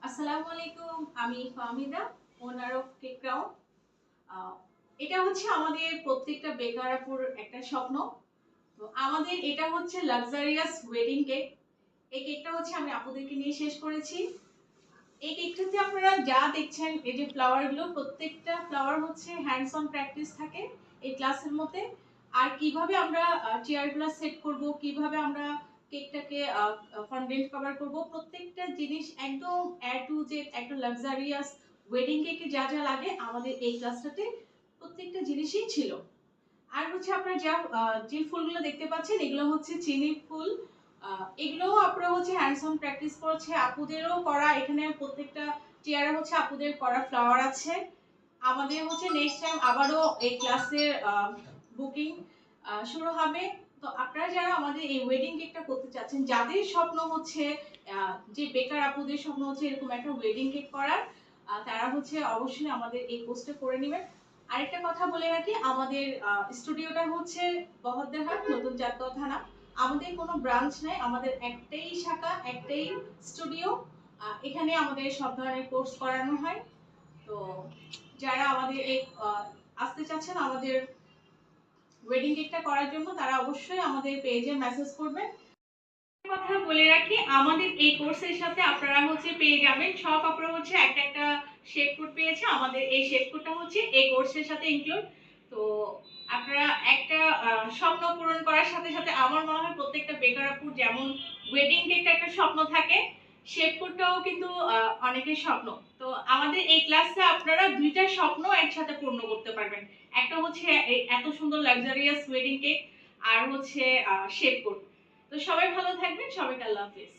আসসালামু আলাইকুম, আমি ফাহমিদা, ওনার অফ কেক ক্রাউন। এটা হচ্ছে আমাদের প্রত্যেকটা বেকার আপুর একটা স্বপ্ন। তো আমাদের এটা হচ্ছে লাক্সারিয়াস ওয়েডিং কেক। এই কেকটা হচ্ছে আমি আপুদেরকে নিয়ে শেষ করেছি। এই কেকটাতে আপনারা যা দেখছেন, এই যে ফ্লাওয়ার গুলো, প্রত্যেকটা ফ্লাওয়ার হচ্ছে হ্যান্ডস অন প্র্যাকটিস থাকে এই ক্লাসের মধ্যে। আর কিভাবে আমরা চেয়ারগুলো সেট করব, কিভাবে আমরা কেকটাকে ফন্ডেন্ট কভার করব, প্রত্যেকটা জিনিস একদম এ টু জেড একটা লাক্সারিয়াস ওয়েডিং কেকে যা যা লাগে আমাদের এই ক্লাসটাতে প্রত্যেকটা জিনিসই ছিল। আর হচ্ছে আপনারা যে ফুলগুলো দেখতে পাচ্ছেন এগুলো হচ্ছে চিনি ফুল। এগুলো আপনারা হচ্ছে হ্যান্ডস অন প্র্যাকটিস করছে, আপুদেরও করা। এখানে প্রত্যেকটা চেয়ারে হচ্ছে আপুদের করা ফ্লাওয়ার আছে। আমাদের হচ্ছে নেক্সট টাইম আবারও এই ক্লাসের বুকিং শুরু হবে। তো আপনারা যারা আমাদের এই ওয়েডিং কেকটা করতে চাচ্ছেন, যাদের স্বপ্ন হচ্ছে যে বেকার আপুদের স্বপ্ন হচ্ছে এরকম একটা ওয়েডিং কেক করার, তারা হচ্ছে অবশ্যই আমাদের এই কোর্সটা করে নেবেন। আরেকটা কথা বলে রাখি, আমাদের স্টুডিওটা হচ্ছে বহদ্দারহাট নতুন চাঁদগাঁও থানা। আমাদের কোনো ব্রাঞ্চ নাই, আমাদের একটাই শাখা, একটাই স্টুডিও। এখানে আমাদের সব ধরনের কোর্স করানো হয়। তো যারা আমাদের এই আসতে চাচ্ছেন আমাদের ওয়েডিং কেকটা করার জন্য, তারা অবশ্যই আমাদের পেজে মেসেজ করবেন। কথা বলে রাখি, আমাদের এই কোর্সের সাথে আপনারা হচ্ছে পেয়ে যাবেন, সব আপনারা হচ্ছে একটা একটা শেপ কোড পেয়েছে। আমাদের এই শেপ কোডটা হচ্ছে এই কোর্সের সাথে ইনক্লুড। তো আপনারা একটা স্বপ্ন পূরণ করার সাথে সাথে আমার মনে হয় প্রত্যেকটা বেকার আপুর যেমন ওয়েডিং কেকটা একটা স্বপ্ন থাকে, শেপ কোডটাও কিন্তু অনেকের স্বপ্ন। তো আমাদের এই ক্লাসে আপনারা দুইটা স্বপ্ন একসাথে পূর্ণ করতে পারবেন। একটা হচ্ছে এত সুন্দর লাক্সারিয়াস ওয়েডিং কেক, আর হচ্ছে শেপ কোড। তো সবাই ভালো থাকবেন, সবাইকে আল্লাহ হাফেজ।